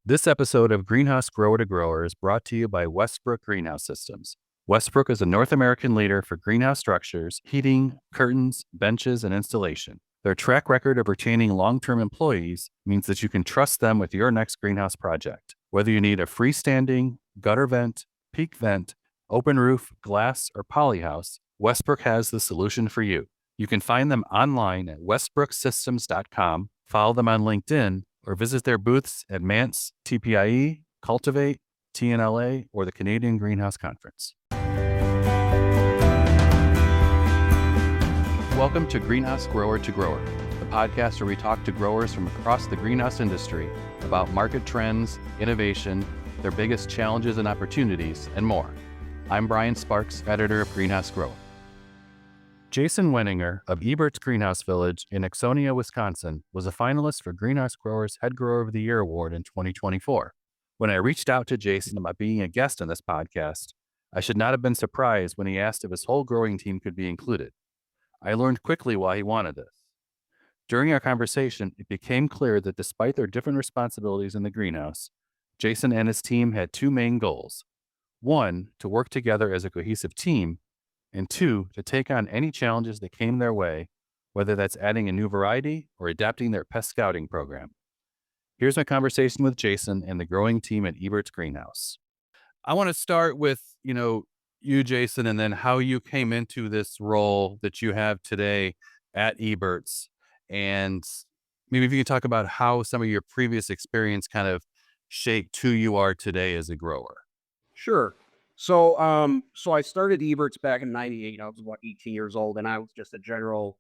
This episode of Greenhouse Grower to Grower is brought to you by Westbrook Greenhouse Systems. Westbrook is a North American leader for greenhouse structures, heating, curtains, benches, and installation. Their track record of retaining long-term employees means that you can trust them with your next greenhouse project. Whether you need a freestanding, gutter vent, peak vent, open roof, glass, or polyhouse, Westbrook has the solution for you. You can find them online at westbrooksystems.com, follow them on LinkedIn, or visit their booths at Mance, TPIE, Cultivate, TNLA, or the Canadian Greenhouse Conference. Welcome to Greenhouse Grower to Grower, the podcast where we talk to growers from across the greenhouse industry about market trends, innovation, their biggest challenges and opportunities, and more. I'm Brian Sparks, editor of Greenhouse Grower. Jason Wenninger of Ebert's Greenhouse Village in Ixonia, Wisconsin, was a finalist for Greenhouse Grower's Head Grower of the Year Award in 2024. When I reached out to Jason about being a guest on this podcast, I should not have been surprised when he asked if his whole growing team could be included. I learned quickly why he wanted this. During our conversation, it became clear that despite their different responsibilities in the greenhouse, Jason and his team had two main goals. One, to work together as a cohesive team, and two, to take on any challenges that came their way, whether that's adding a new variety or adapting their pest scouting program. Here's my conversation with Jason and the growing team at Ebert's Greenhouse. I want to start with, you, Jason, and then how you came into this role that you have today at Ebert's. And maybe if you could talk about how some of your previous experience kind of shaped who you are today as a grower. Sure. So I started Ebert's back in '98. I was about 18 years old, and I was just a general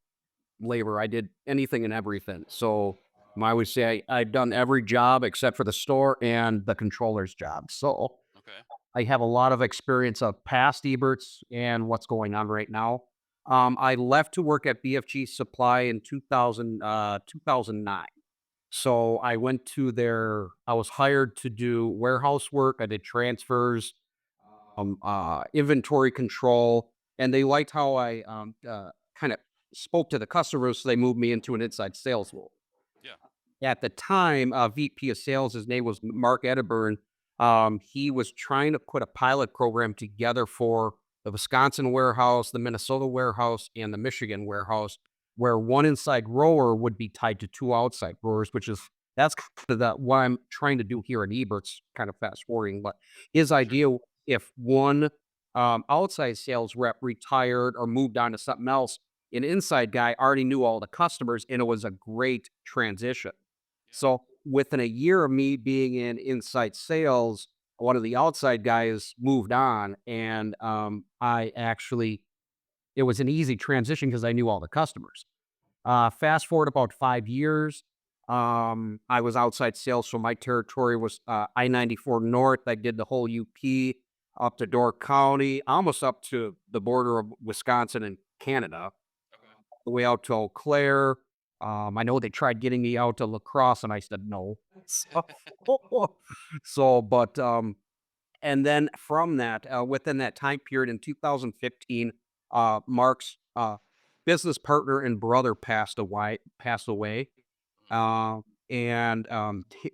laborer. I did anything and everything. So I would say I've done every job except for the store and the controller's job. So Okay. I have a lot of experience of past Ebert's and what's going on right now. I left to work at BFG Supply in 2009. So I went to I was hired to do warehouse work. I did transfers, inventory control, and they liked how I kind of spoke to the customers, so they moved me into an inside sales role. Yeah. At the time, VP of sales, his name was Mark Edebern. He was trying to put a pilot program together for the Wisconsin warehouse, the Minnesota warehouse, and the Michigan warehouse, where one inside grower would be tied to two outside growers, that's kind of what I'm trying to do here at Ebert's, kind of fast forwarding. But his idea, if one outside sales rep retired or moved on to something else, an inside guy already knew all the customers, and it was a great transition. So within a year of me being in inside sales, one of the outside guys moved on, and it was an easy transition because I knew all the customers. Fast forward about 5 years, I was outside sales, so my territory was I-94 North. I did the whole UP up to Door County, almost up to the border of Wisconsin and Canada, all the way out to Eau Claire. I know they tried getting me out to La Crosse, and I said no. And then from that, within that time period in 2015, Mark's business partner and brother passed away.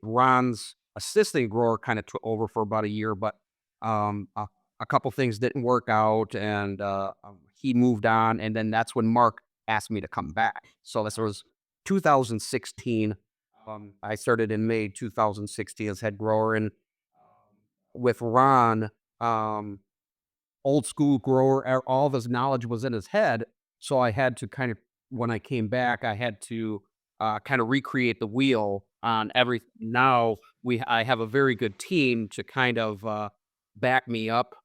Ron's assistant grower kind of took over for about a year, but a couple things didn't work out, and he moved on. And then that's when Mark asked me to come back. So this was 2016. I started in May 2016 as head grower, and with Ron, old school grower, all of his knowledge was in his head. So I had to when I came back, I had to kind of recreate the wheel on everything. Now I have a very good team to kind of back me up.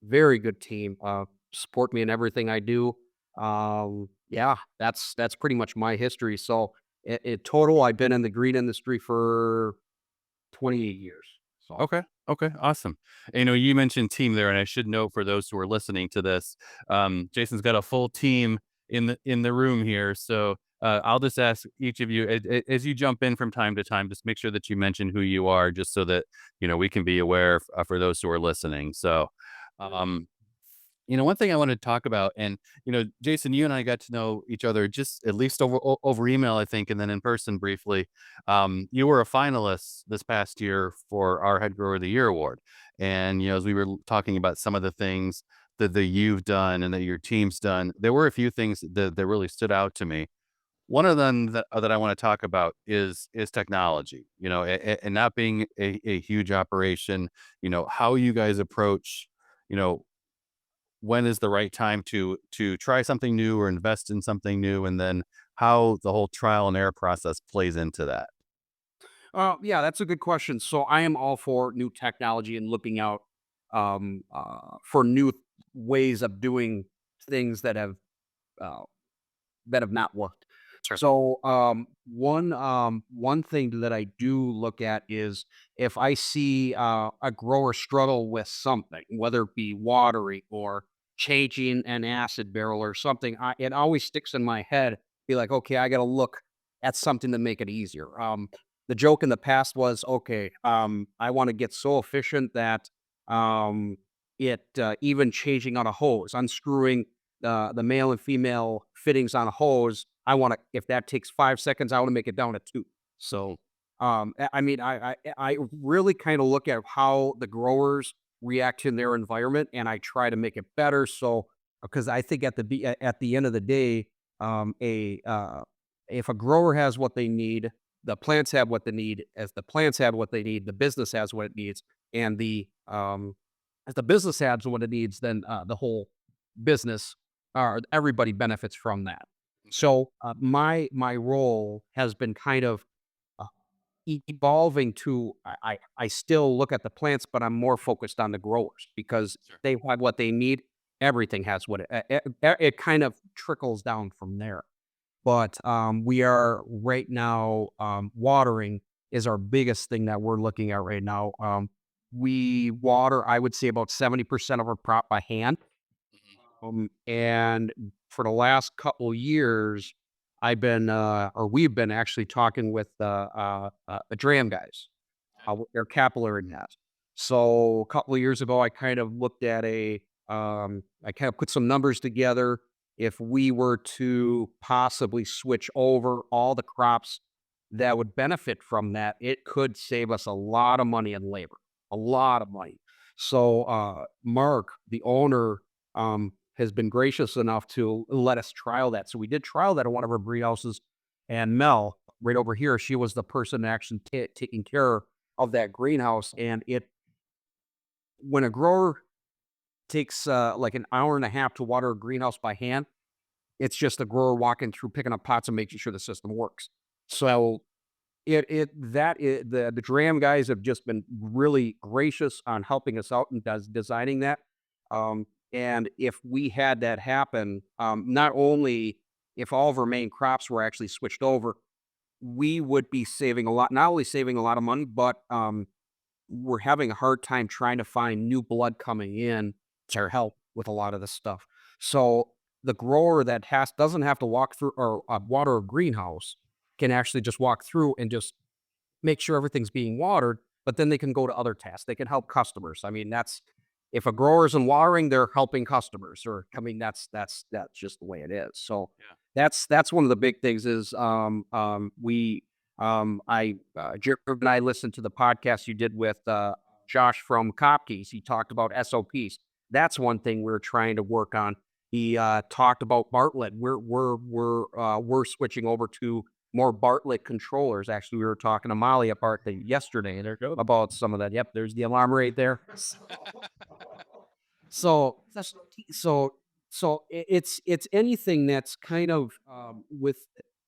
Very good team, support me in everything I do. That's pretty much my history. So in total, I've been in the green industry for 28 years. So. Okay. Awesome. You mentioned team there, and I should know for those who are listening to this, Jason's got a full team in the room here. So I'll just ask each of you, as you jump in from time to time, just make sure that you mention who you are, just so that, we can be aware for those who are listening. So, One thing I want to talk about, and Jason, you and I got to know each other just at least over email, I think, and then in person briefly. You were a finalist this past year for our Head Grower of the Year award, and as we were talking about some of the things that you've done and that your team's done, there were a few things that really stood out to me. One of them that I want to talk about is technology. And not being a huge operation. How you guys approach. You know, when is the right time to try something new or invest in something new, and then how the whole trial and error process plays into that. Yeah, that's a good question. So I am all for new technology and looking out for new ways of doing things uh, that have not worked. Sure. So, one thing that I do look at is if I see a grower struggle with something, whether it be watering or changing an acid barrel or something, it always sticks in my head. Be like, okay, I got to look at something to make it easier. The joke in the past was, okay, I want to get so efficient that um, it even changing on a hose, unscrewing the male and female fittings on a hose, I want to if that takes 5 seconds, I want to make it down to two. So, I mean, I really kind of look at how the growers react in their environment, and I try to make it better. So, because I think at the end of the day, a if a grower has what they need, the plants have what they need. As the plants have what they need, the business has what it needs, and the as the business has what it needs, then the whole business or everybody benefits from that. Okay. So my role has been kind of uh, evolving to I still look at the plants, but I'm more focused on the growers because Sure. they have what they need. Everything has what it kind of trickles down from there. But we are right now watering is our biggest thing that we're looking at right now. We water, I would say, about 70% of our crop by hand. And for the last couple years, we've been actually talking with the dram guys, with their capillary nets. So a couple of years ago, I kind of looked at I kind of put some numbers together. If we were to possibly switch over all the crops that would benefit from that, it could save us a lot of money in labor, a lot of money. So, Mark, the owner, has been gracious enough to let us trial that. So we did trial that at one of our greenhouses, and Mel, right over here, she was the person actually taking care of that greenhouse. And when a grower takes like an hour and a half to water a greenhouse by hand, it's just a grower walking through, picking up pots and making sure the system works. So the Dram guys have just been really gracious on helping us out and designing that. And if we had that happen, not only if all of our main crops were actually switched over, we would be saving a lot. Not only saving a lot of money, but we're having a hard time trying to find new blood coming in to help with a lot of this stuff. So the grower that has doesn't have to walk through or water a greenhouse can actually just walk through and just make sure everything's being watered, but then they can go to other tasks. They can help customers. I mean, that's if a grower isn't watering, they're helping customers. Or I mean, that's just the way it is. So Yeah. that's one of the big things is we Jared and I listened to the podcast you did with Josh from Kopke's. He talked about SOPs. That's one thing we're trying to work on. He talked about Bartlett. We're switching over to more Bartlett controllers. Actually, we were talking to Molly at Bartlett yesterday about some of that. Yep, there's the alarm right there. So that's so it's anything that's kind of with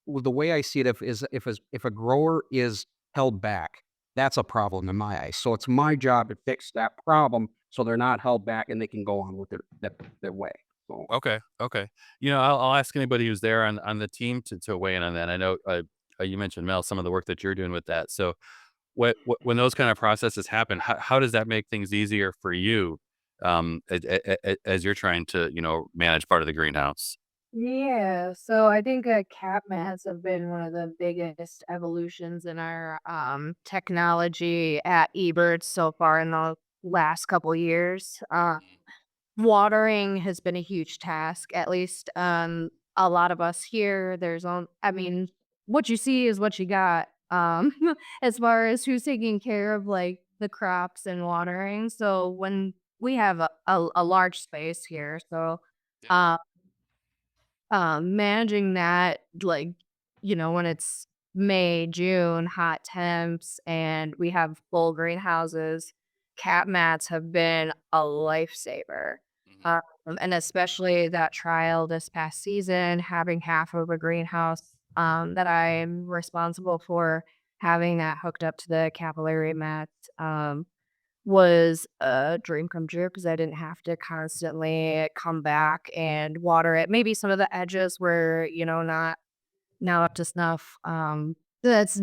the way I see it. If a grower is held back, that's a problem in my eyes. So it's my job to fix that problem so they're not held back and they can go on with their way. So Okay. Okay. I'll ask anybody who's there on the team to weigh in on that. I know you mentioned Mel, some of the work that you're doing with that. So when those kind of processes happen, how does that make things easier for you, as you're trying to manage part of the greenhouse? Yeah, so I think cat mats have been one of the biggest evolutions in our technology at Ebert so far in the last couple years. watering has been a huge task, at least, a lot of us here, I mean, what you see is what you got, as far as who's taking care of, like, the crops and watering, so when we have a large space here, so, Yeah. uh managing that, like, when it's May, June, hot temps, and we have full greenhouses, cat mats have been a lifesaver. Hmm. Um, and especially that trial this past season, having half of a greenhouse that I'm responsible for, having that hooked up to the capillary mats. Was a dream come true because I didn't have to constantly come back and water it. Maybe some of the edges were, not up to snuff. That's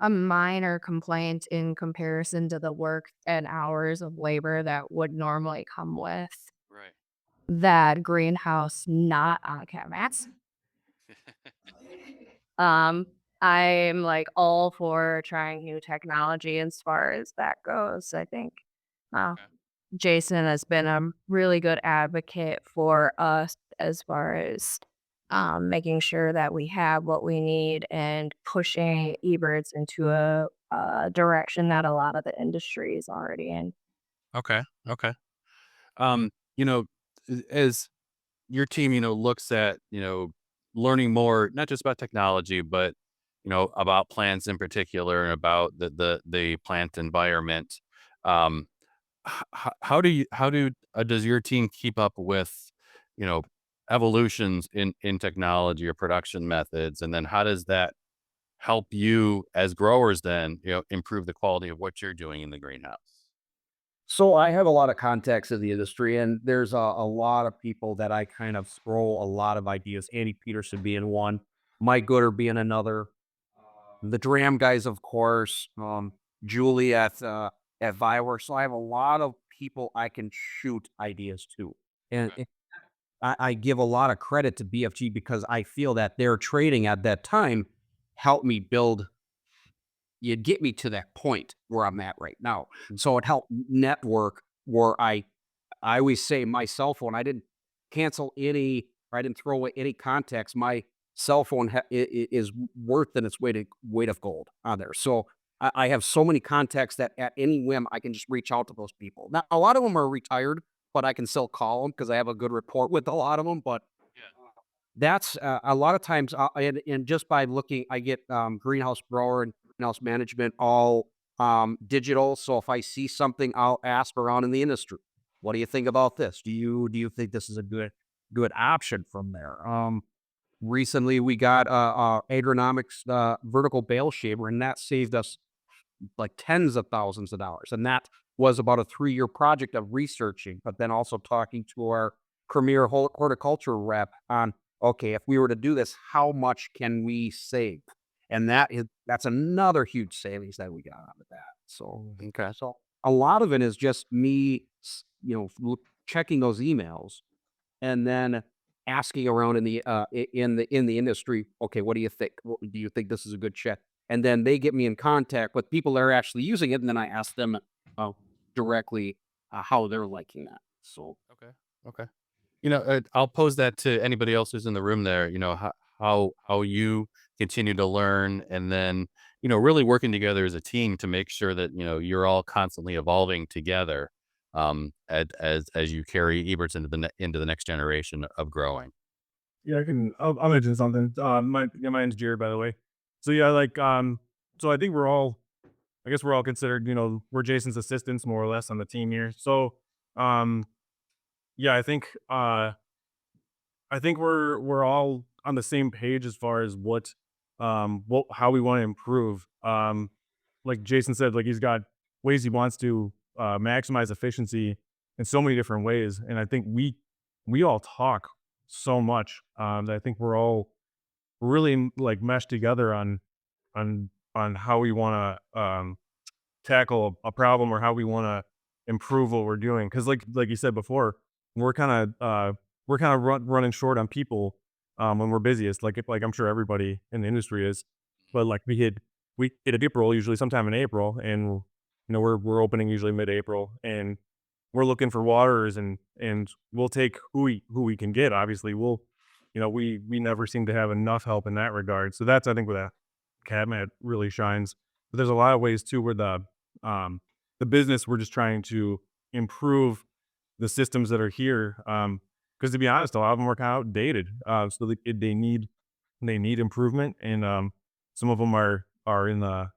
a minor complaint in comparison to the work and hours of labor that would normally come with Right. that greenhouse not on cat mats. Um, I'm like all for trying new technology as far as that goes. I think uh, Okay. Jason has been a really good advocate for us as far as making sure that we have what we need and pushing Eberts into a direction that a lot of the industry is already in. Okay. Okay. Um, you know, as your team, looks at, learning more, not just about technology, but, about plants in particular and about the plant environment. Um, does your team keep up with, you know, evolutions in technology or production methods? And then how does that help you as growers then, improve the quality of what you're doing in the greenhouse? So I have a lot of contacts in the industry, and there's a lot of people that I kind of throw a lot of ideas. Andy Peterson being one, Mike Gooder being another, the Dram guys, of course, Julie at Viware. So I have a lot of people I can shoot ideas to, and Okay. I give a lot of credit to BFG because I feel that their trading at that time helped me build you'd get me to that point where I'm at right now. So it helped network where I always say my cell phone, I didn't cancel any, or I didn't throw away any contacts. My cell phone is worth than its weight of gold on there. So I have so many contacts that at any whim I can just reach out to those people. Now a lot of them are retired, but I can still call them because I have a good rapport with a lot of them. But Yeah. that's a lot of times, and just by looking, I get greenhouse grower and greenhouse management all digital. So if I see something, I'll ask around in the industry. What do you think about this? Do you think this is a good option from there? Recently we got agronomics vertical bale shaver, and that saved us like tens of thousands of dollars. And that was about a 3-year project of researching, but then also talking to our premier horticulture rep on, okay, if we were to do this, how much can we save? And that's another huge savings that we got out of that. So, Okay. so a lot of it is just me, checking those emails and then asking around in the industry, okay, what do you think? Do you think this is a good check? And then they get me in contact with people that are actually using it, and then I ask them uh, directly how they're liking that. So Okay. Okay. I'll pose that to anybody else who's in the room there, how you continue to learn and then, really working together as a team to make sure that, you're all constantly evolving together, as you carry Eberts into the next generation of growing. Yeah, I'll mention something. My name's Jared, by the way. So yeah, so I think I guess we're all considered, we're Jason's assistants more or less on the team here. So, um, yeah, I think we're all on the same page as far as how we want to improve. Like Jason said, like he's got ways he wants to maximize efficiency in so many different ways, and I think we all talk so much that I think we're all really like meshed together on how we want to tackle a problem or how we want to improve what we're doing. Because like you said before, we're kind of running short on people when we're busiest. Like I'm sure everybody in the industry is, but like we hit April usually sometime in April, and we're opening usually mid-April, and we're looking for waterers, and we'll take who we can get. Obviously, we never seem to have enough help in that regard. So that's, I think, where that cabinet really shines. But there's a lot of ways too where the business, we're just trying to improve the systems that are here. Because to be honest, a lot of them are kind of outdated. So they need improvement, and some of them are in the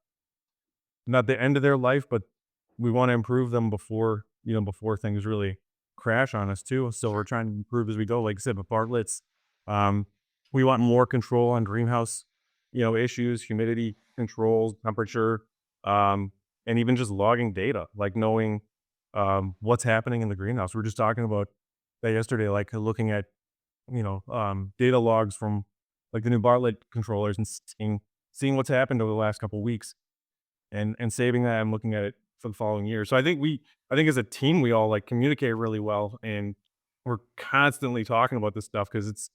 not the end of their life, but we want to improve them before things really crash on us too. So we're trying to improve as we go. Like I said, with Bartlett's, um, we want more control on greenhouse, issues, humidity controls, temperature, and even just logging data, like knowing what's happening in the greenhouse. We were just talking about that yesterday, like looking at data logs from like the new Bartlett controllers and seeing what's happened over the last couple of weeks, and saving that and looking at it for the following year. So I think as a team we all like communicate really well, and we're constantly talking about this stuff because it's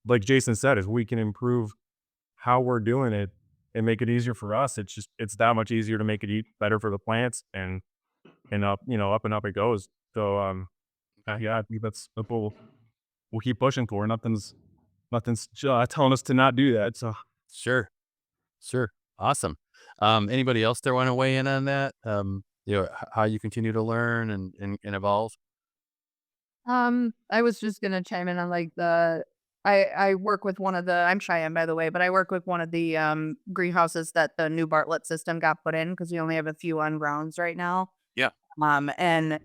like Jason said, if we can improve how we're doing it and make it easier for us, it's that much easier to make it eat better for the plants, and up and up it goes. So yeah, I think that's what we'll keep pushing for. Nothing's telling us to not do that. So Sure. Sure. Awesome. Anybody else there want to weigh in on that? How you continue to learn and evolve? I was just gonna chime in on like I work with one of the I'm Cheyenne, by the way, but I work with one of the greenhouses that the new Bartlett system got put in because we only have a few on grounds right now. Yeah. And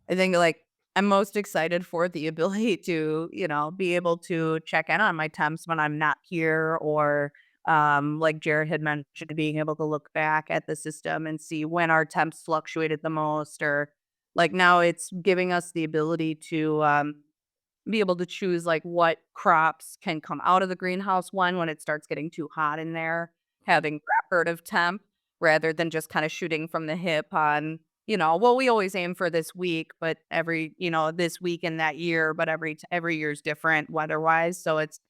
I think like I'm most excited for the ability to, be able to check in on my temps when I'm not here, or like Jared had mentioned, being able to look back at the system and see when our temps fluctuated the most, or like now it's giving us the ability to be able to choose like what crops can come out of the greenhouse when it starts getting too hot in there, having reparative temp rather than just kind of shooting from the hip on, well, we always aim for this week, but this week in that year, but every year's different weather wise. So it's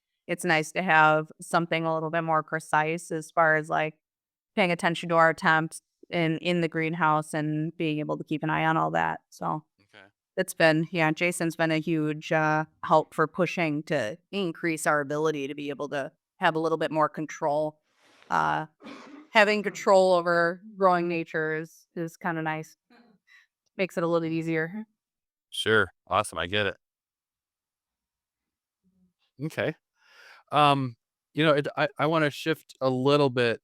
nice to have something a little bit more precise as far as like paying attention to our temps in the greenhouse and being able to keep an eye on all that. So Okay. Jason's been a huge help for pushing to increase our ability to be able to have a little bit more control. Having control over growing nature is kind of nice. Makes it a little easier. Sure. Awesome. I get it. Okay. Um, I want to shift a little bit,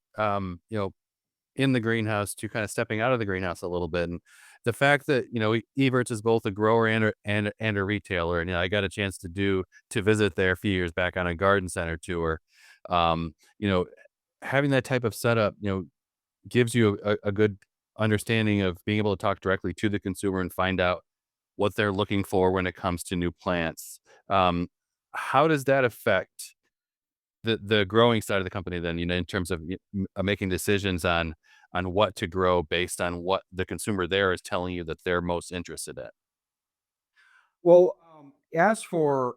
in the greenhouse to kind of stepping out of the greenhouse a little bit. And the fact that, Eberts is both a grower and a retailer. And, I got a chance to visit there a few years back on a garden center tour. Um, you know, having that type of setup, gives you a good understanding of being able to talk directly to the consumer and find out what they're looking for when it comes to new plants. Um, how does that affect the growing side of the company then, in terms of making decisions on what to grow based on what the consumer there is telling you that they're most interested in? Well, as for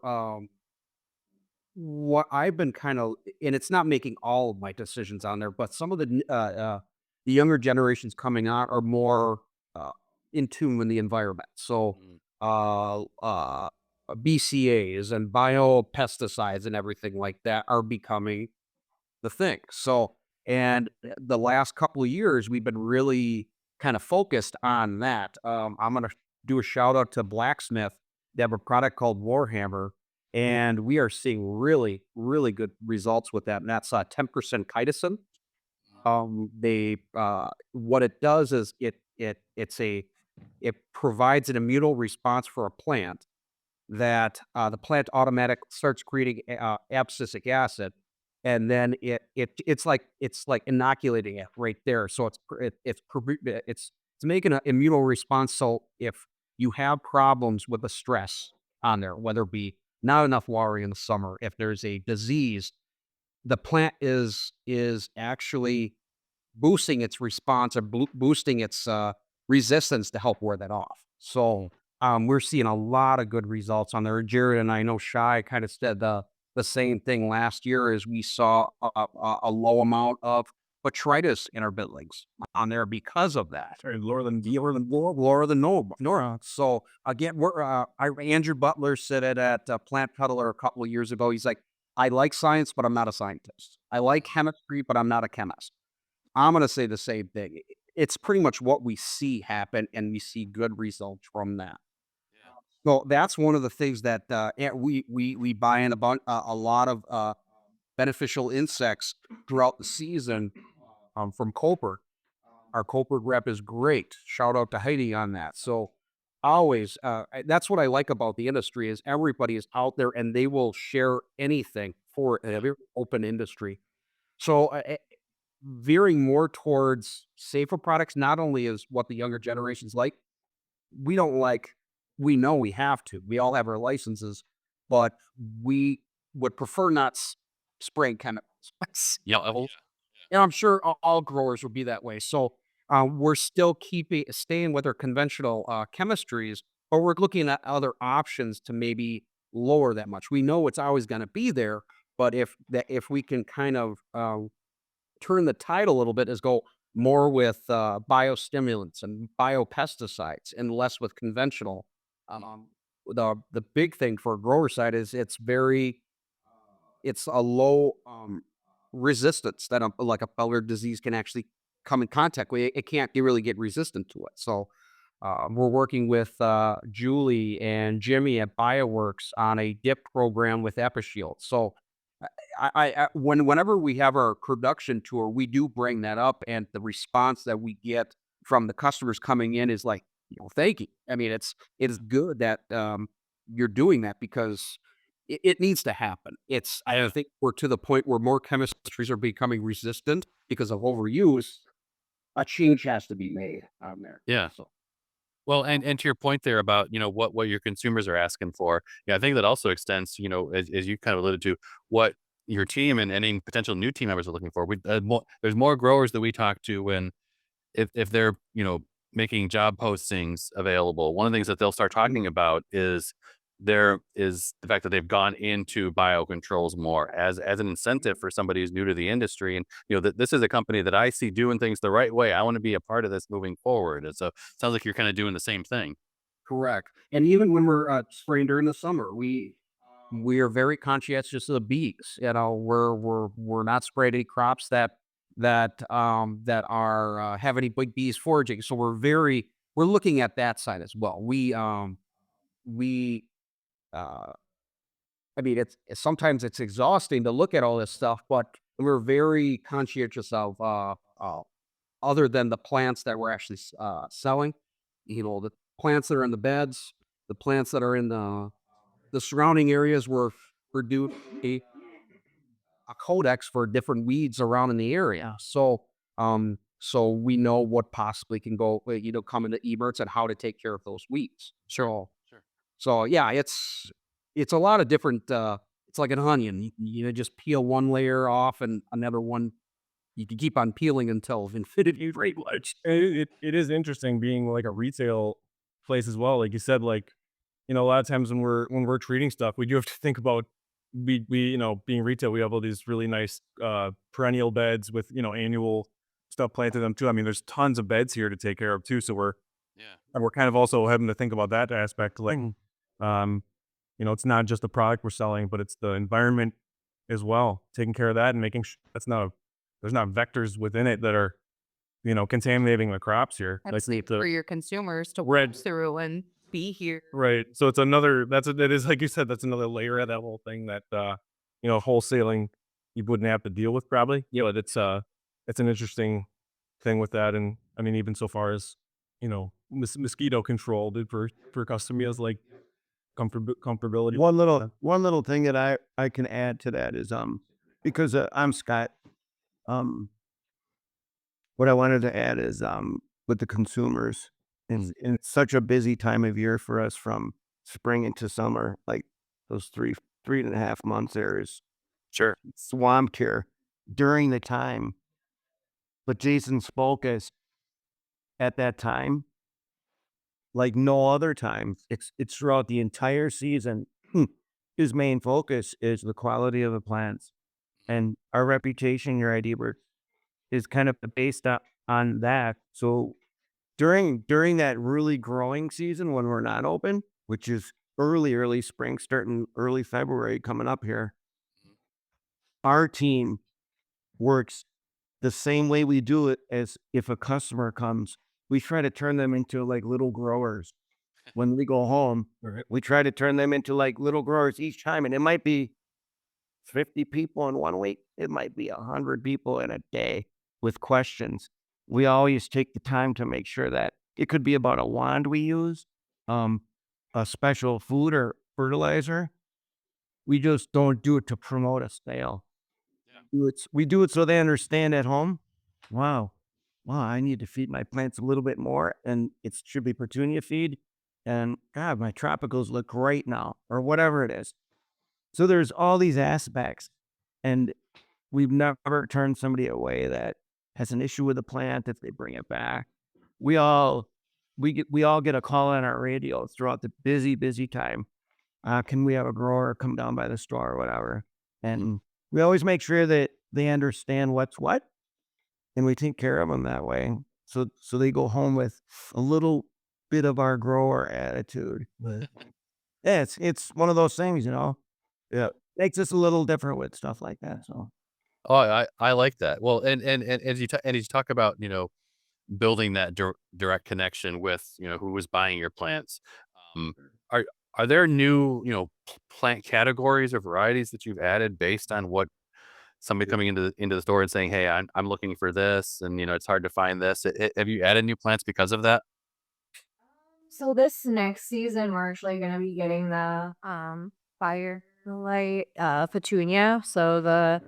what I've been kind of, and it's not making all of my decisions on there, but some of the younger generations coming out are more uh, in tune with the environment. So, Mm. BCAs and biopesticides and everything like that are becoming the thing. So, and the last couple of years, we've been really kind of focused on that. I'm going to do a shout out to Blacksmith. They have a product called Warhammer, and we are seeing really, really good results with that. And that's 10% chitosan. They what it does is it provides an immune response for a plant that the plant automatic starts creating abscisic acid, and then it's like inoculating it right there. So it's making an immune response. So if you have problems with the stress on there, whether it be not enough water in the summer, if there's a disease, the plant is actually boosting its response or boosting its resistance to help wear that off. So we're seeing a lot of good results on there. Jared and I know Shy kind of said the same thing last year as we saw a low amount of botrytis in our buildings on there because of that. Sorry, Laura than Nora. So again, Andrew Butler said it at Plant Cuddler a couple of years ago. He's like, I like science, but I'm not a scientist. I like chemistry, but I'm not a chemist. I'm going to say the same thing. It's pretty much what we see happen, and we see good results from that. So that's one of the things that we buy in a lot of beneficial insects throughout the season from Coper. Our Coper rep is great. Shout out to Heidi on that. So always, that's what I like about the industry is everybody is out there and they will share anything for a very open industry. So veering more towards safer products, not only is what the younger generations like, we don't like, we know we have to. We all have our licenses, but we would prefer not spraying chemicals. Yeah. And I'm sure all growers would be that way. So we're still staying with our conventional chemistries, but we're looking at other options to maybe lower that much. We know it's always going to be there, but if we can kind of turn the tide a little bit, is go more with biostimulants and biopesticides and less with conventional. The big thing for a grower side is it's a low resistance that like a feller disease can actually come in contact with. It can't really get resistant to it. So we're working with Julie and Jimmy at BioWorks on a dip program with EpiShield. So whenever we have our production tour, we do bring that up, and the response that we get from the customers coming in is like, thank you. I mean, it is good that you're doing that because it needs to happen. I think we're to the point where more chemistries are becoming resistant because of overuse. A change has to be made on there. Yeah. So. Well, and to your point there about, what your consumers are asking for. Yeah, I think that also extends, as you kind of alluded to, what your team and any potential new team members are looking for. There's more growers that we talk to when, if they're, making job postings available, one of the things that they'll start talking about is the fact that they've gone into biocontrols more as an incentive for somebody who's new to the industry. And, that this is a company that I see doing things the right way. I want to be a part of this moving forward. And so it sounds like you're kind of doing the same thing. Correct. And even when we're spraying during the summer, we are very conscientious of the bees. We're not spraying any crops that are have any big bees foraging. So we're looking at that side as well. I mean, sometimes it's exhausting to look at all this stuff, but we're very conscientious of other than the plants that we're actually selling. The plants that are in the beds, the plants that are in the surrounding areas. We're doing a codex for different weeds around in the area. So we know what possibly can go, come into Eberts and how to take care of those weeds. Sure. So yeah, it's a lot of different. It's like an onion. You just peel one layer off, and another one you can keep on peeling until infinity. Pretty much. It is interesting being like a retail place as well. Like you said, like, a lot of times when we're treating stuff, we do have to think about we being retail. We have all these really nice perennial beds with annual stuff planted in them too. I mean, there's tons of beds here to take care of too. So we're kind of also having to think about that aspect. Like, it's not just the product we're selling, but it's the environment as well. Taking care of that and making sure there's not vectors within it that are, contaminating the crops here. That's Like for your consumers to Red- walk through and be here. Right. So it's that is, like you said, that's another layer of that whole thing that, wholesaling, you wouldn't have to deal with probably. But it's an interesting thing with that. And I mean, even so far as, mosquito control for customers, like comfortability. One little thing that I can add to that is because I'm Scott, what I wanted to add is with the consumers, in such a busy time of year for us from spring into summer, like those 3.5 months there is Sure. swamped here during the time. But Jason's focus at that time, like no other time, it's throughout the entire season. His main focus is the quality of the plants and our reputation here at Ebert is kind of based on that. So during that really growing season when we're not open, which is early spring, starting early February coming up here, our team works the same way we do it as if a customer comes. We try to turn them into like little growers. When we go home, we try to turn them into like little growers each time. And it might be 50 people in 1 week. It might be 100 people in a day with questions. We always take the time to make sure that it could be about a wand we use, a special food or fertilizer. We just don't do it to promote a sale. We do it so they understand at home. Wow, I need to feed my plants a little bit more, and it should be petunia feed. And God, my tropicals look great now, or whatever it is. So there's all these aspects, and we've never turned somebody away that has an issue with a plant if they bring it back. We all get a call on our radio throughout the busy time. Can we have a grower come down by the store or whatever? And we always make sure that they understand what's what, and we take care of them that way. So they go home with a little bit of our grower attitude. But yeah, it's one of those things, Yeah. makes us a little different with stuff like that. So Oh, I like that. Well, and as you talk about, building that direct connection with, who was buying your plants. Um, are there new, plant categories or varieties that you've added based on what somebody coming into the store and saying, "Hey, I'm looking for this," and it's hard to find this. Have you added new plants because of that? So this next season, we're actually going to be getting the firelight petunia. So the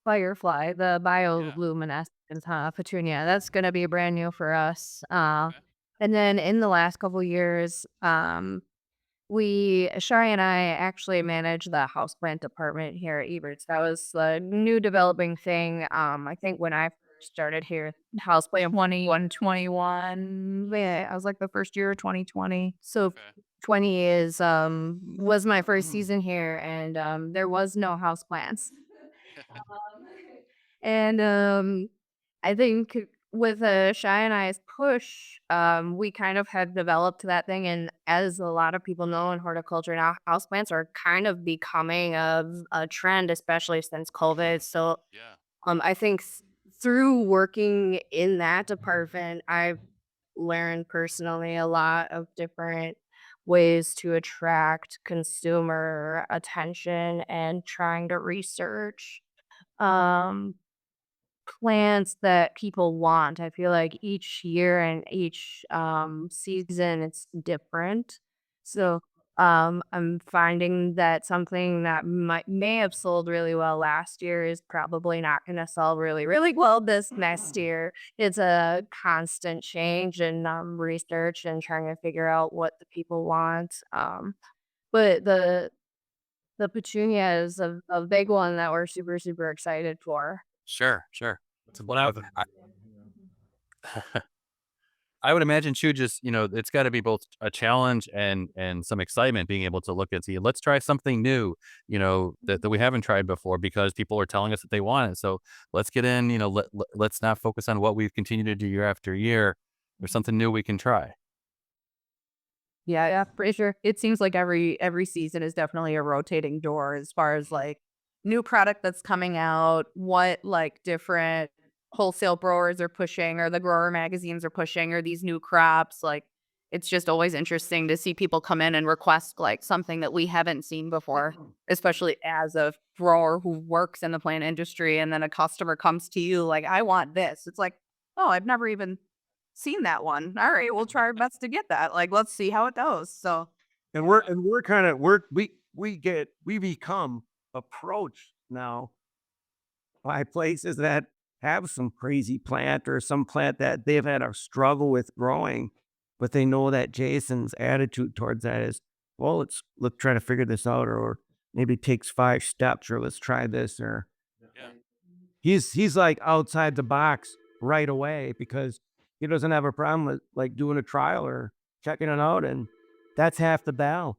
firefly, the bioluminescent petunia. That's going to be brand new for us. And then in the last couple years, Shari and I actually manage the houseplant department here at Ebert's. That was the new developing thing. I think when I first started here, houseplant 21. Yeah, I was like the first year of 2020. So 20 is was my first season here, and there was no houseplants. And I think with Shy and I's push, we kind of had developed that thing. And as a lot of people know in horticulture now, houseplants are kind of becoming a trend, especially since COVID. So Yeah. I think through working in that department, I've learned personally a lot of different ways to attract consumer attention and trying to research. Um, plants that people want. I feel like each year and each season it's different. So I'm finding that something that may have sold really well last year is probably not going to sell really, really well this next year. It's a constant change and research and trying to figure out what the people want. But the petunia is a big one that we're super, super excited for. Sure. Well, I would imagine too, just, it's got to be both a challenge and some excitement being able to look and see, let's try something new, that we haven't tried before because people are telling us that they want it. So let's get in, let's not focus on what we've continued to do year after year. There's something new we can try. Yeah, for sure. It seems like every season is definitely a rotating door as far as like new product that's coming out, what like different wholesale growers are pushing or the grower magazines are pushing or these new crops. Like it's just always interesting to see people come in and request like something that we haven't seen before, especially as a grower who works in the plant industry and then a customer comes to you like, I want this. It's like, oh, I've never even seen that one. All right, we'll try our best to get that. Like, let's see how it goes. So, and we become approached now by places that have some crazy plant or some plant that they've had a struggle with growing, but they know that Jason's attitude towards that is, well, let's try to figure this out, or maybe it takes 5 steps, or let's try this, or he's like outside the box right away because he doesn't have a problem with like doing a trial or checking it out, and that's half the battle.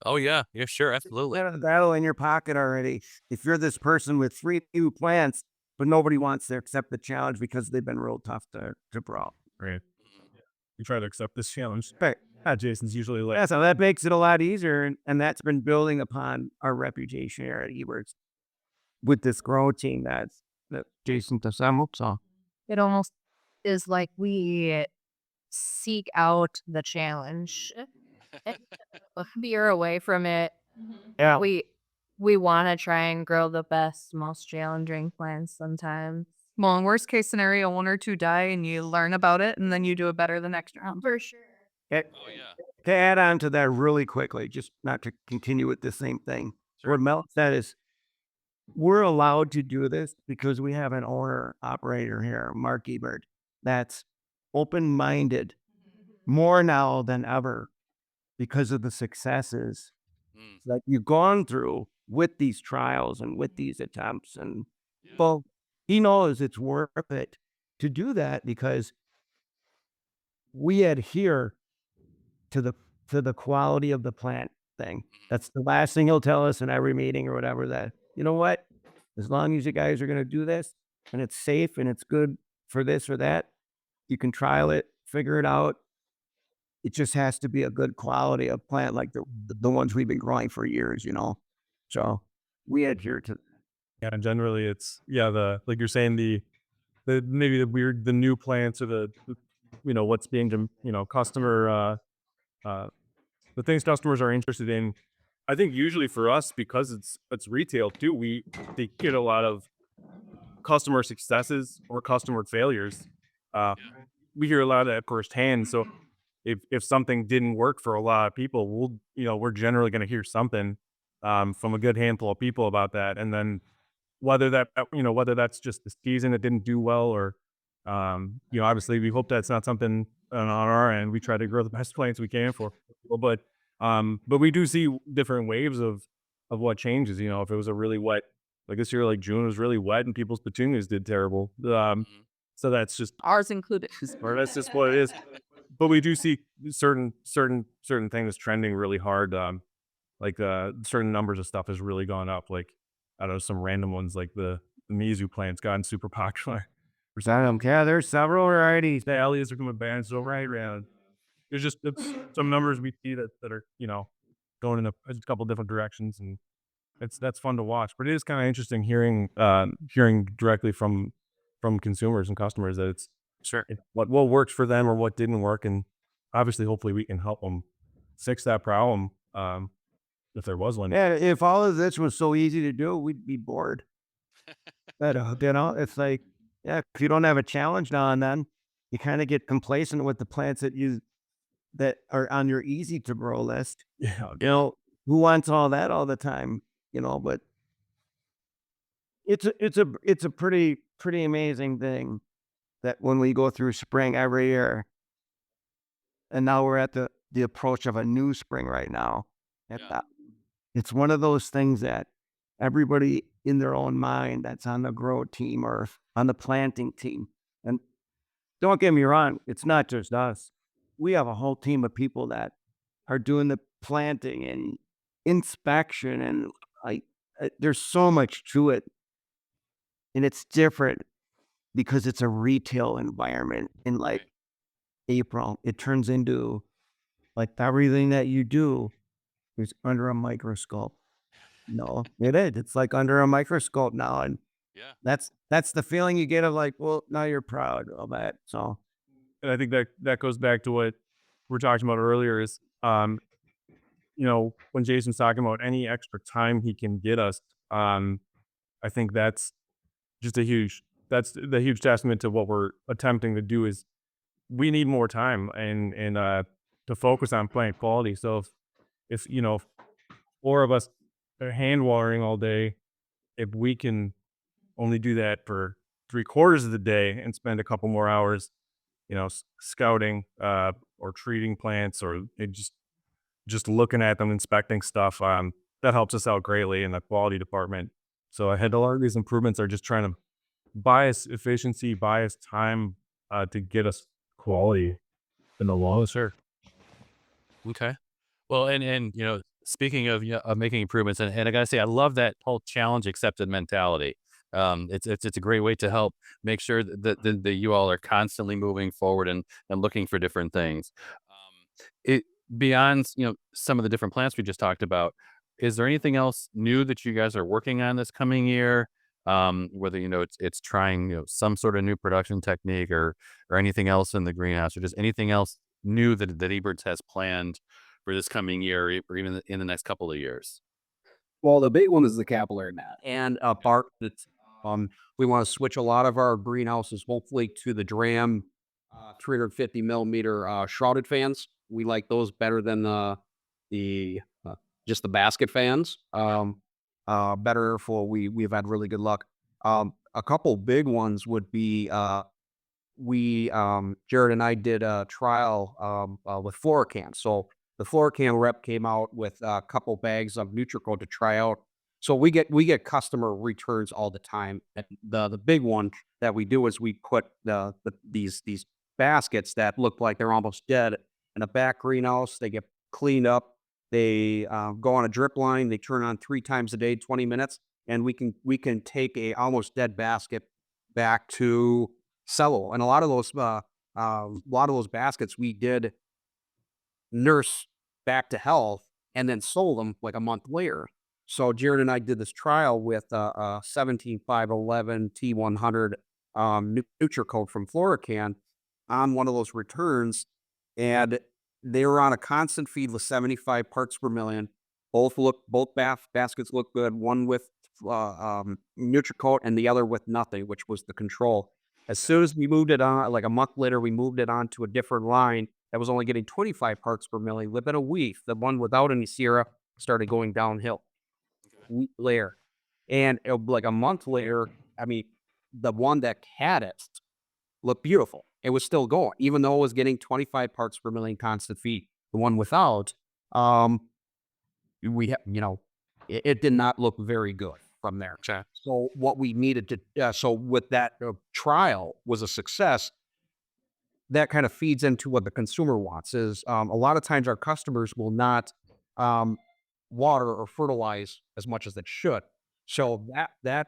Oh yeah, sure, absolutely. You have the battle in your pocket already. If you're this person with 3 new plants but nobody wants to accept the challenge because they've been real tough to grow. Right. You try to accept this challenge. Right. Jason's usually like, Yeah, so that makes it a lot easier, and that's been building upon our reputation here at Ebert's with this grow team that Jason assembled. So It almost is like we seek out the challenge. You're away from it. yeah, We want to try and grow the best, most challenging plants sometimes. Well, in worst case scenario, 1 or 2 die and you learn about it and then you do it better the next round. For sure. Oh yeah. to add on to that really quickly, just not to continue with the same thing. What Mel said is, we're allowed to do this because we have an owner operator here, Mark Ebert, that's open-minded more now than ever because of the successes Mm. that you've gone through with these trials and with these attempts. And well, he knows it's worth it to do that because we adhere to the quality of the plant thing. That's the last thing he'll tell us in every meeting or whatever, that, you know what, as long as you guys are going to do this and it's safe and it's good for this or that, you can trial it, figure it out. It just has to be a good quality of plant, like the ones we've been growing for years, So we adhere to. yeah, and generally it's, like you're saying, the maybe the new plants or the what's being, customer, the things customers are interested in. I think usually for us, because it's retail too, they get a lot of customer successes or customer failures. We hear a lot of that firsthand. So if something didn't work for a lot of people, we're generally going to hear something from a good handful of people about that. And then whether that's just the season that didn't do well, or obviously we hope that's not something on our end. We try to grow the best plants we can for people, but we do see different waves of what changes. If it was a really wet, like this year, like June was really wet and people's petunias did terrible. So that's just Ours included. or that's just what it is. But we do see certain things trending really hard. Certain numbers of stuff has really gone up. Like, I don't know, some random ones like the Mizu plant's gotten super popular. Yeah, there's several varieties. The Allias are coming back, so right around. It's some numbers we see that are going in a couple different directions, and that's fun to watch. But it is kind of interesting hearing directly from consumers and customers that it's what works for them or what didn't work, and obviously hopefully we can help them fix that problem if there was one. Yeah, if all of this was so easy to do, we'd be bored. But it's like, yeah, if you don't have a challenge now and then, you kind of get complacent with the plants that are on your easy to grow list. Yeah, Who wants all that all the time? But it's a pretty amazing thing that when we go through spring every year, and now we're at the approach of a new spring right now. It's one of those things that everybody in their own mind that's on the grow team or on the planting team. And don't get me wrong, it's not just us. We have a whole team of people that are doing the planting and inspection, and there's so much to it. And it's different because it's a retail environment. In like April, it turns into like everything that you do is under a microscope. No, it is. It's like under a microscope now. And that's the feeling you get of like, well, now you're proud of that. So, and I think that goes back to what we're talking about earlier is, when Jason's talking about any extra time he can get us, I think that's just the huge testament to what we're attempting to do. Is we need more time and to focus on plant quality. So if 4 of us are hand watering all day, if we can only do that for 3/4 of the day and spend a couple more hours, scouting or treating plants, or just looking at them, inspecting stuff, that helps us out greatly in the quality department. So I had a lot of these improvements are just trying to buy us efficiency, buy us time to get us quality in the long term. Okay. Well, and speaking of of making improvements, and I gotta say, I love that whole challenge accepted mentality. It's a great way to help make sure that you all are constantly moving forward and looking for different things. It beyond some of the different plants we just talked about. Is there anything else new that you guys are working on this coming year? Whether it's trying some sort of new production technique or anything else in the greenhouse, or just anything else new that Eberts has planned for this coming year, or even in the next couple of years. Well, the big one is the capillary mat and Bart. That's we want to switch a lot of our greenhouses, hopefully, to the Dram 350 millimeter shrouded fans. We like those better than the just the basket fans. Better airflow. We've had really good luck. A couple big ones would be Jared and I did a trial with Florican. So the Florican rep came out with a couple bags of Nutricoat to try out. So we get customer returns all the time. And the big one that we do is we put these baskets that look like they're almost dead in a back greenhouse. They get cleaned up. They go on a drip line. They turn on 3 times a day, 20 minutes, and we can take a almost dead basket back to cello. And a lot of those baskets we did nurse back to health and then sold them like a month later. So Jared and I did this trial with a 17511 T100 Nutricoat from Florican on one of those returns, and they were on a constant feed with 75 parts per million. Both baskets look good. One with Nutricoat and the other with nothing, which was the control. As soon as we moved it on, like a month later, we moved it on to a different line that was only getting 25 parts per million. Within a week, the one without any Sierra started going downhill. Week later. And like a month later, I mean, the one that had it looked beautiful. It was still going, even though it was getting 25 parts per million constant feed. The one without, it did not look very good from there. Okay. So what we needed to, so with that trial was a success. That kind of feeds into what the consumer wants. Is a lot of times our customers will not water or fertilize as much as it should. So that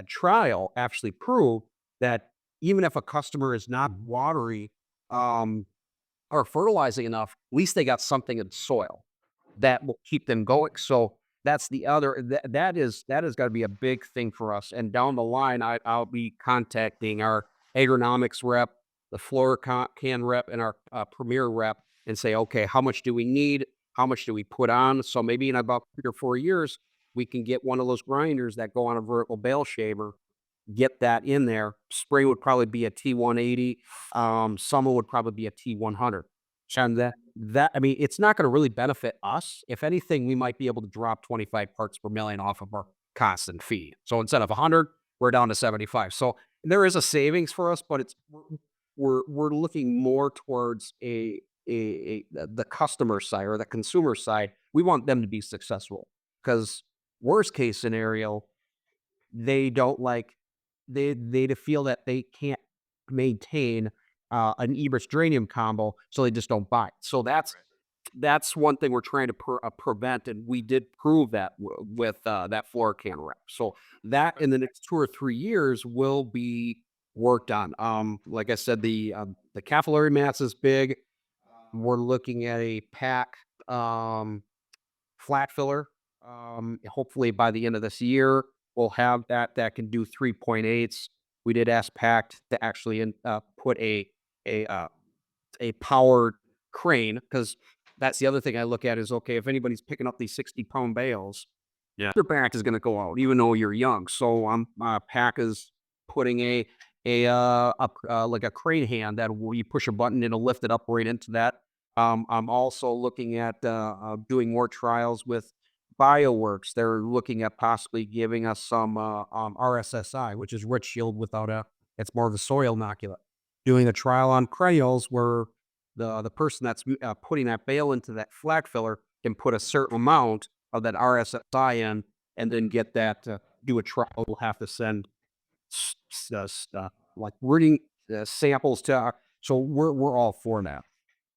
trial actually proved that even if a customer is not watering or fertilizing enough, at least they got something in soil that will keep them going. So that's the other that is got to be a big thing for us. And down the line, I'll be contacting our agronomics rep, the Florican rep, and our Premier rep, and say, okay, how much do we need? How much do we put on? So maybe in about 3 or 4 years, we can get one of those grinders that go on a vertical bale shaver, get that in there. Spring would probably be a T180. Summer would probably be a T100. And that I mean, it's not going to really benefit us. If anything, we might be able to drop 25 parts per million off of our constant feed. So instead of 100, we're down to 75. So there is a savings for us, but we're looking more towards the customer side or the consumer side. We want them to be successful, because worst case scenario, they don't like they feel that they can't maintain an Ebert's geranium combo, so they just don't buy it. So that's one thing we're trying to prevent, and we did prove that with that Florican rep. So that in the next 2 or 3 years will be worked on. Like I said, the capillary mass is big. We're looking at a pack flat filler. Hopefully by the end of this year, we'll have that can do 3.8s. We did ask Pact to actually put a powered crane, because that's the other thing I look at is, okay, if anybody's picking up these 60-pound bales, Yeah. their back is going to go out, even though you're young. So Pack is putting a like a crane hand that you push a button, it'll lift it up right into that. I'm also looking at doing more trials with Bioworks. They're looking at possibly giving us some RSSI, which is rich yield without it's more of a soil inoculant. Doing a trial on perennials where the person that's putting that bale into that flag filler can put a certain amount of that RSSI in, and then get that do a trial. We'll have to send like reading samples to. So we're all for that.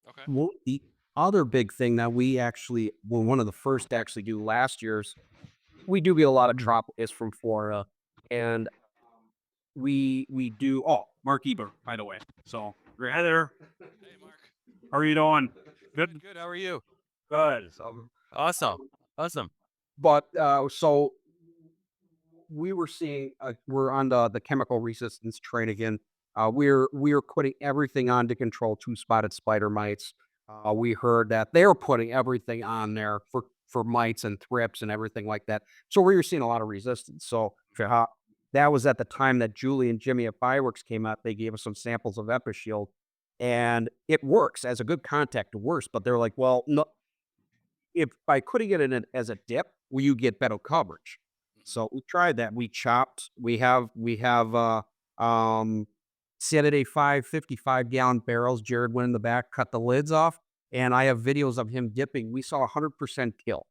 Okay. Well, the other big thing that we actually were one of the first to actually do last year's, we do get a lot of drop is from Florida, and we do. Oh, Mark Ebert, by the way. So Hi there. Hey, Mark. How are you doing? Good. Good. How are you? Good. Awesome. Awesome. but so we were seeing we're on the chemical resistance train again. We're putting everything on to control two-spotted spider mites. We heard that they're putting everything on there for mites and thrips and everything like that. So we were seeing a lot of resistance. So that was at the time that Julie and Jimmy at Fireworks came out. They gave us some samples of EpiShield, and it works as a good contact. It works, but they're like, well, no, if by putting it in as a dip, will you get better coverage? So we tried that. We chopped. We have Saturday 55 gallon barrels. Jared went in the back, cut the lids off, and I have videos of him dipping. We saw 100% kill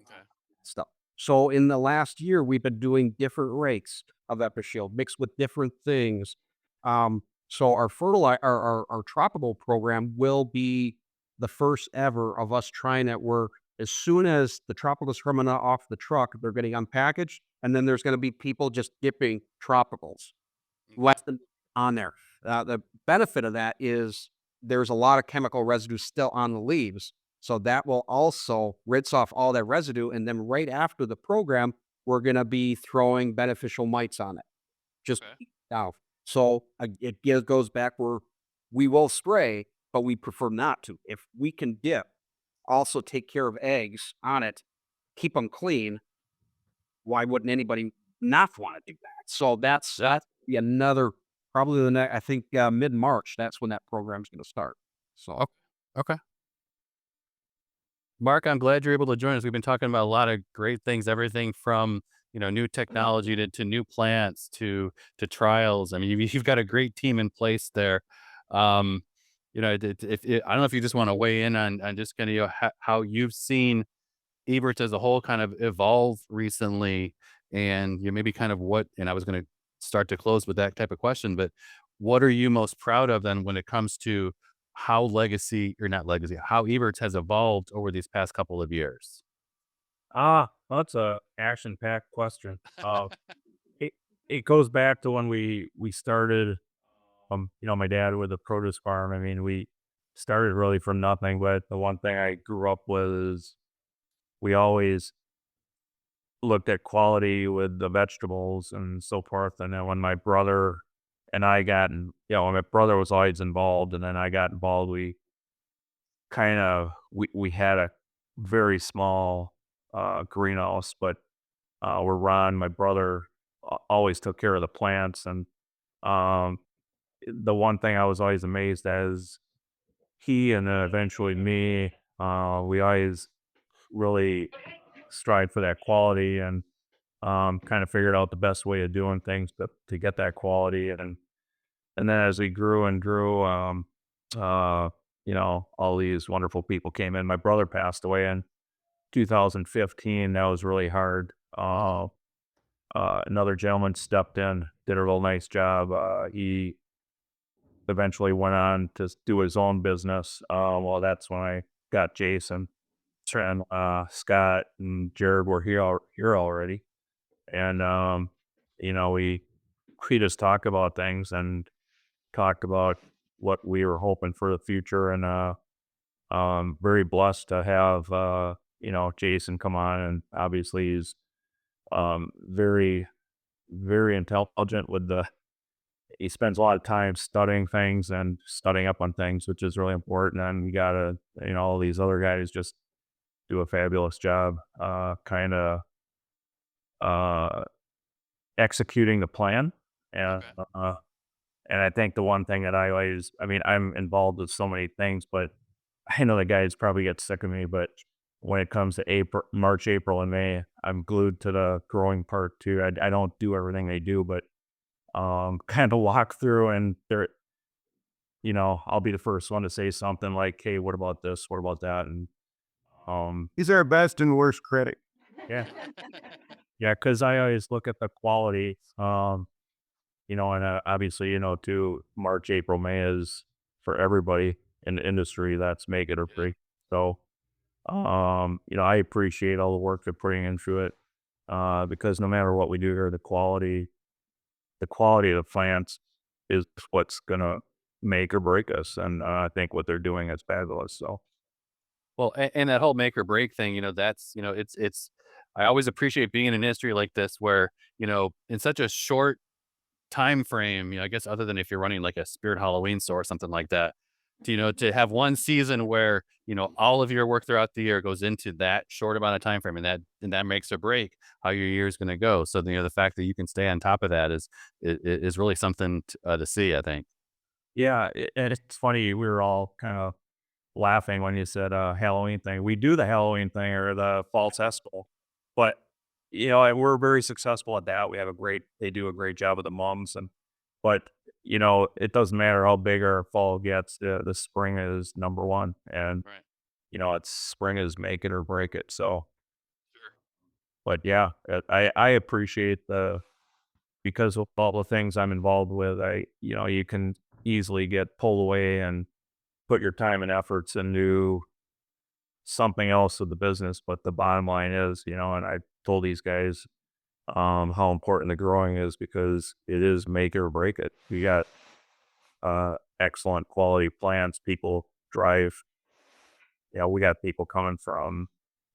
Okay. stuff. So in the last year, we've been doing different rakes of EpiShield mixed with different things. So our our tropical program will be the first ever of us trying it, where as soon as the tropicals coming off the truck, they're getting unpackaged, and then there's going to be people just dipping tropicals left them on there. The benefit of that is there's a lot of chemical residue still on the leaves, so that will also rinse off all that residue, and then right after the program, we're going to be throwing beneficial mites on it. Just Okay. now. So it goes back where we will spray, but we prefer not to. If we can dip, also take care of eggs on it, keep them clean, why wouldn't anybody not want to do that? So that's another, probably the next, I think mid-March, that's when that program's going to start. So Okay. Mark, I'm glad you're able to join us. We've been talking about a lot of great things, everything from new technology to new plants to trials. I mean, you've got a great team in place there. Um, I don't know if you just want to weigh in on just kind of how you've seen Ebert as a whole kind of evolve recently, and maybe kind of what. And I was going to start to close with that type of question, but what are you most proud of then when it comes to how how Ebert has evolved over these past couple of years? That's a action-packed question. It it goes back to when we started. My dad with a produce farm. I mean, we started really from nothing. But the one thing I grew up with is we always looked at quality with the vegetables and so forth. And then when my brother and I got, when my brother was always involved, and then I got involved, we had a very small greenhouse, but where Ron, my brother, always took care of the plants. And um, the one thing I was always amazed at is he, and then eventually me, we always really strive for that quality, and kind of figured out the best way of doing things to get that quality. And then as we grew and grew, all these wonderful people came in. My brother passed away in 2015. That was really hard. Another gentleman stepped in, did a real nice job. He eventually went on to do his own business. Well, that's when I got Jason, Trent, Scott, and Jared were here already. And, we just talked about things and talked about what we were hoping for the future. And very blessed to have, Jason come on. And obviously he's very, very intelligent he spends a lot of time studying things and studying up on things, which is really important. And we got all these other guys just do a fabulous job, kind of executing the plan. And, Okay. and I think the one thing that I'm involved with so many things, but I know the guys probably get sick of me, but when it comes to March, April, and May, I'm glued to the growing part too. I don't do everything they do, but kind of walk through, and I'll be the first one to say something like, "Hey, what about this? What about that?" And He's our best and worst critic. yeah, yeah, because I always look at the quality. And obviously, to March, April, May is for everybody in the industry. That's make it or break. So, I appreciate all the work they're putting into it. because no matter what we do here, the quality of the plants is what's gonna make or break us. And I think what they're doing is fabulous. So Well, and that whole make or break thing, that's, it's, I always appreciate being in an industry like this where, in such a short time frame, I guess other than if you're running like a Spirit Halloween store or something like that, to have one season where, all of your work throughout the year goes into that short amount of time frame, and that makes or break how your year is going to go. So, the fact that you can stay on top of that is really something to see, I think. yeah, and it's funny. We were all kind of laughing when you said Halloween thing. We do the Halloween thing or the fall festival, but and we're very successful at that. They do a great job with the mums, but it doesn't matter how big our fall gets. The spring is number one, and Right. it's spring is make it or break it. So, but yeah, I appreciate because of all the things I'm involved with. You can easily get pulled away and put your time and efforts into something else with the business. But the bottom line is, and I told these guys how important the growing is because it is make it or break it. We got excellent quality plants. People drive. We got people coming from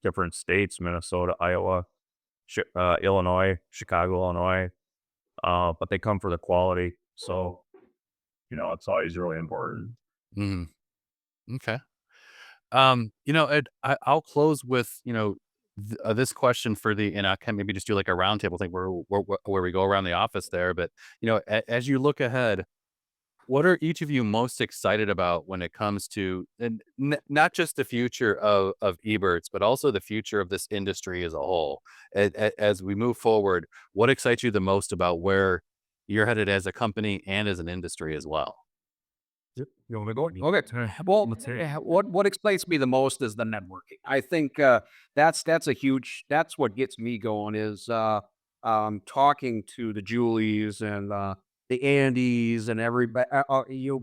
different states: Minnesota, Iowa, Illinois, Chicago, Illinois. But they come for the quality. So it's always really important. Mhm. Okay. I'll close with, this question and I can maybe just do like a roundtable thing where we go around the office there. But, as you look ahead, what are each of you most excited about when it comes to, and not just the future of Eberts, but also the future of this industry as a whole? As we move forward, what excites you the most about where you're headed as a company and as an industry as well? You want me to go? Okay. Well, Let's hear it. what excites me the most is the networking. I think that's what gets me going is talking to the Julies and the Andys and everybody.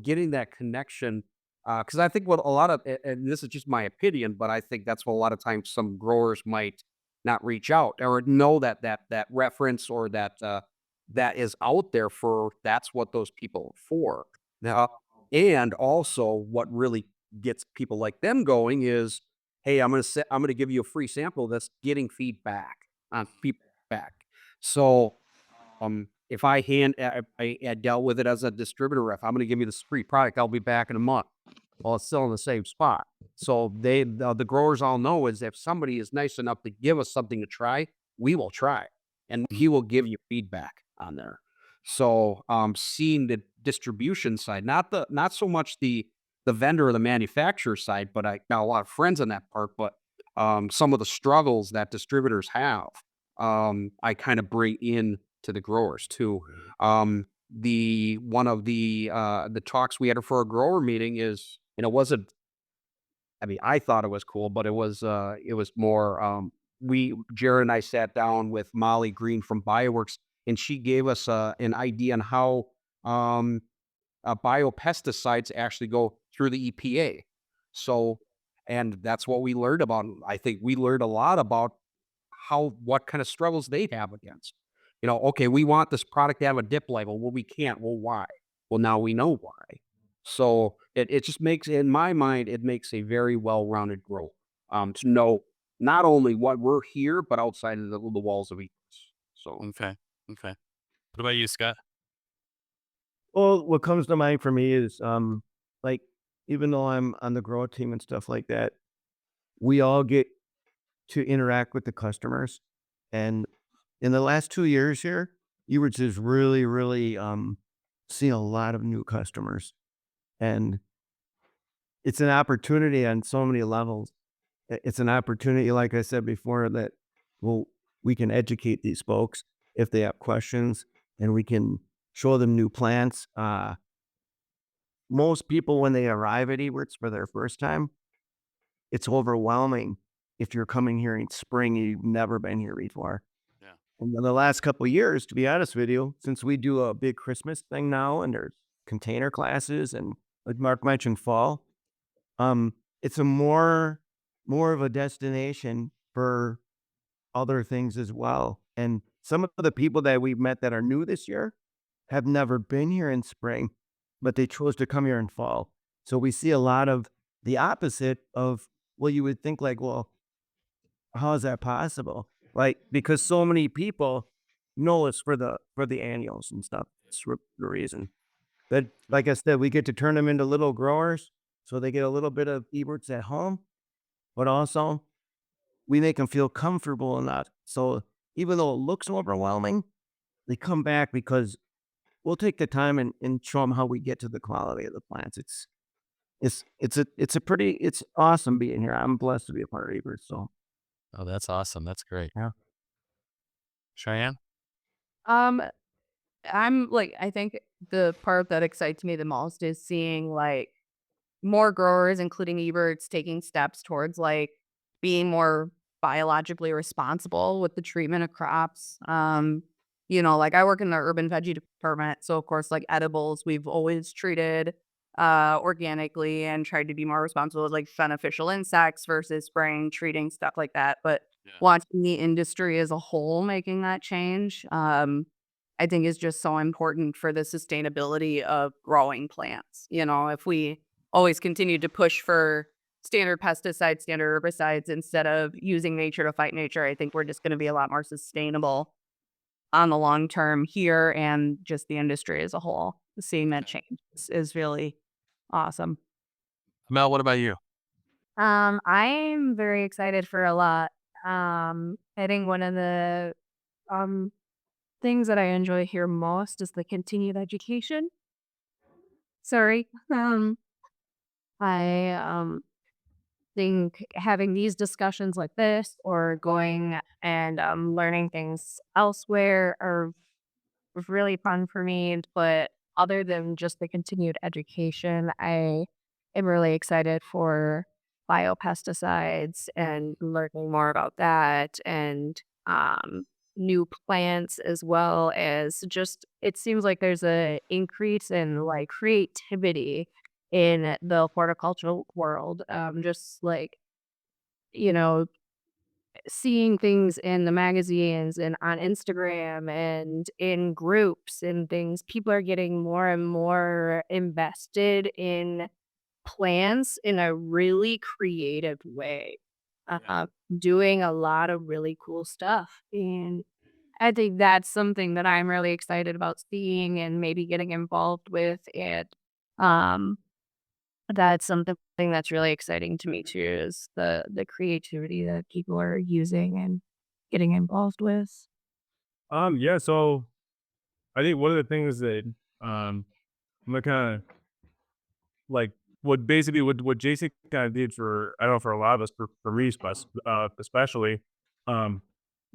Getting that connection because I think what a lot of and this is just my opinion, but I think that's what a lot of times some growers might not reach out or know that reference or that is out there for. That's what those people are for. Now, and also, what really gets people like them going is, hey, I'm gonna give you a free sample that's getting feedback on feedback. So, if I dealt with it as a distributor rep, I'm gonna give you this free product. I'll be back in a month. Well, it's still in the same spot. So the growers all know is if somebody is nice enough to give us something to try, we will try, and he will give you feedback on there. So, seeing the distribution side, not so much the vendor or the manufacturer side, but I got a lot of friends on that part. But some of the struggles that distributors have, I kind of bring in to the growers too. The one of the talks we had for a grower meeting is, wasn't. I mean, I thought it was cool, but it was more. Jared and I sat down with Molly Green from Bioworks, and she gave us an idea on how biopesticides actually go through the EPA. So, and that's what we learned about. I think we learned a lot about what kind of struggles they have against. Okay, we want this product to have a dip label. Well, we can't. Well, why? Well, now we know why. So it just makes, in my mind, it makes a very well-rounded grower to know not only what we're here, but outside of the walls of Eagles. So Okay. Okay. What about you, Scott? Well, what comes to mind for me is like even though I'm on the grow team and stuff like that, we all get to interact with the customers. And in the last 2 years here, you were just really, really seeing a lot of new customers. And it's an opportunity on so many levels. It's an opportunity, like I said before, that we can educate these folks if they have questions, and we can show them new plants. Most people, when they arrive at Eberts for their first time, it's overwhelming if you're coming here in spring and you've never been here before. Yeah. And in the last couple of years, to be honest with you, since we do a big Christmas thing now and there's container classes and like Mark mentioned, fall, it's a more of a destination for other things as well. And some of the people that we've met that are new this year have never been here in spring, but they chose to come here in fall. So we see a lot of the opposite of, well, you would think like, well, how is that possible? Like, because so many people know it's for the annuals and stuff. That's the reason. But like I said, we get to turn them into little growers, so they get a little bit of Eberts at home, but also we make them feel comfortable enough. So even though it looks overwhelming, they come back because we'll take the time and show them how we get to the quality of the plants. It's awesome being here. I'm blessed to be a part of Ebert. So Oh, that's awesome. That's great. Yeah. Cheyenne? Um, I'm like, I think the part that excites me the most is seeing like more growers, including Eberts, taking steps towards like being more biologically responsible with the treatment of crops. Like I work in the urban veggie department, so of course, like edibles, we've always treated organically and tried to be more responsible with like beneficial insects versus spraying, treating stuff like that. But Yeah. watching the industry as a whole making that change, I think is just so important for the sustainability of growing plants. If we always continue to push for standard pesticides, standard herbicides instead of using nature to fight nature, I think we're just going to be a lot more sustainable on the long term here and just the industry as a whole. Seeing that change is really awesome. Mel, what about you? I'm very excited for a lot. I think one of the um things that I enjoy here most is the continued education. Sorry. I think having these discussions like this or going and learning things elsewhere are really fun for me. But other than just the continued education, I am really excited for biopesticides and learning more about that and new plants as well as just it seems like there's a increase in like creativity in the horticultural world. Just like, you know, seeing things in the magazines and on Instagram and in groups and things, people are getting more and more invested in plants in a really creative way, uh, doing a lot of really cool stuff. And I think that's something that I'm really excited about seeing and maybe getting involved with. And um, that's something that's really exciting to me too, is the creativity that people are using and getting involved with. Yeah, so I think one of the things that um I'm gonna kind of like what Jason kind of did for I don't know for a lot of us for me especially um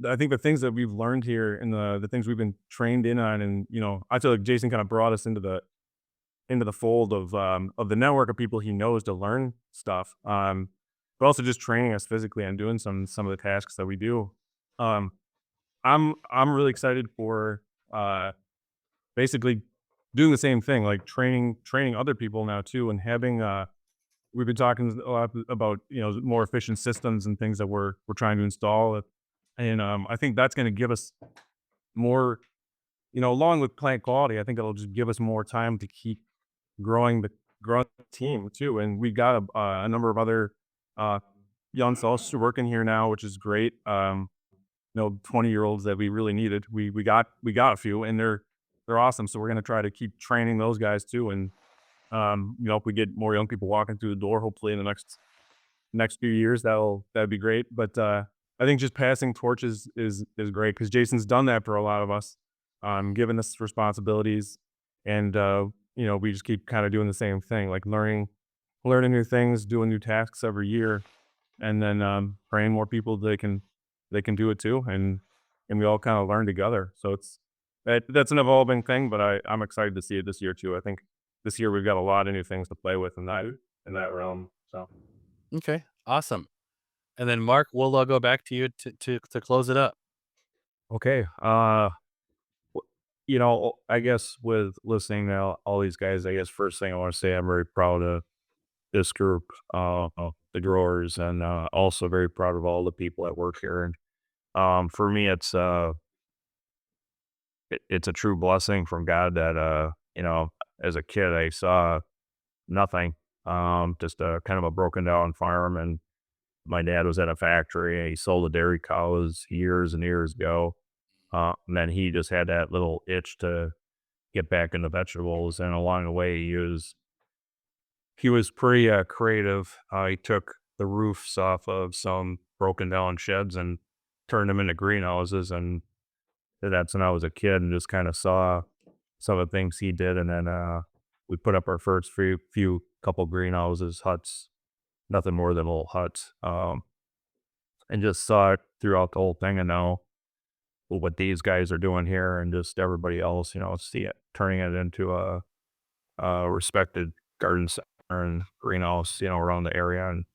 I think the things that we've learned here and the things we've been trained in on and I feel like Jason kind of brought us into the fold of the network of people he knows to learn stuff but also just training us physically and doing some of the tasks that we do. um I'm really excited for uh basically doing the same thing, like training other people now too, and having we've been talking a lot about more efficient systems and things that we're trying to install, and I think that's going to give us more, along with plant quality. I think it'll just give us more time to keep growing the team too, and we got a number of other uh, young fellows working here now, which is great. 20-year-olds that we really needed. We got a few, and they're awesome. So we're gonna try to keep training those guys too. And if we get more young people walking through the door, hopefully in the next few years, that'd be great. But I think just passing torches is great because Jason's done that for a lot of us, giving us responsibilities, and we just keep kind of doing the same thing, like learning new things, doing new tasks every year, and then praying more people they can do it too, and we all kind of learn together. So that's an evolving thing, but I'm excited to see it this year too. I think this year we've got a lot of new things to play with in that realm. So Okay, awesome. And then Mark, we'll go back to you to close it up. Okay. I guess with listening to all these guys, I guess first thing I want to say, I'm very proud of this group, the growers, and also very proud of all the people that work here. And for me, it's it's a true blessing from God that, as a kid, I saw nothing, just a kind of a broken down farm. And my dad was at a factory and he sold the dairy cows years and years ago. And then he just had that little itch to get back into vegetables. And along the way, he was pretty creative. He took the roofs off of some broken down sheds and turned them into greenhouses. And that's when I was a kid and just kind of saw some of the things he did. And then we put up our first few couple greenhouses, huts, nothing more than little huts, and just saw it throughout the whole thing. And now what these guys are doing here and just everybody else, see it, turning it into a respected garden center and greenhouse, around the area. And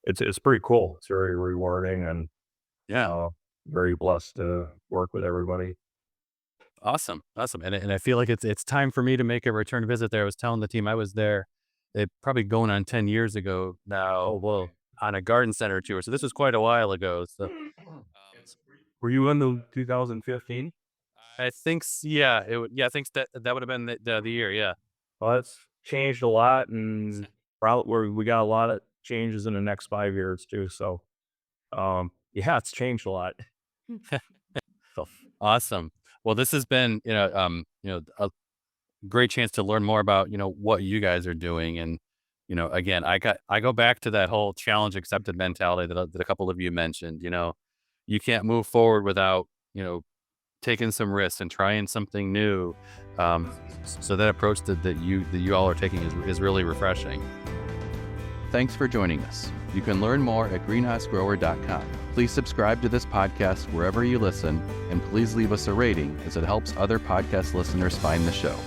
it's pretty cool. It's very rewarding and very blessed to work with everybody. Awesome. And I feel like it's time for me to make a return visit there. I was telling the team I was there, it probably going on 10 years ago now, well, on a garden center tour. So this was quite a while ago. So Were you in the 2015? I think, I think that would have been the year. Yeah. Well, it's changed a lot, and we got a lot of changes in the next 5 years too. So, it's changed a lot. Awesome. Well, this has been, a great chance to learn more about, what you guys are doing. And, again, I go back to that whole challenge accepted mentality that a couple of you mentioned. You can't move forward without, taking some risks and trying something new. So that approach that you all are taking is really refreshing. Thanks for joining us. You can learn more at greenhousegrower.com. Please subscribe to this podcast wherever you listen, and please leave us a rating as it helps other podcast listeners find the show.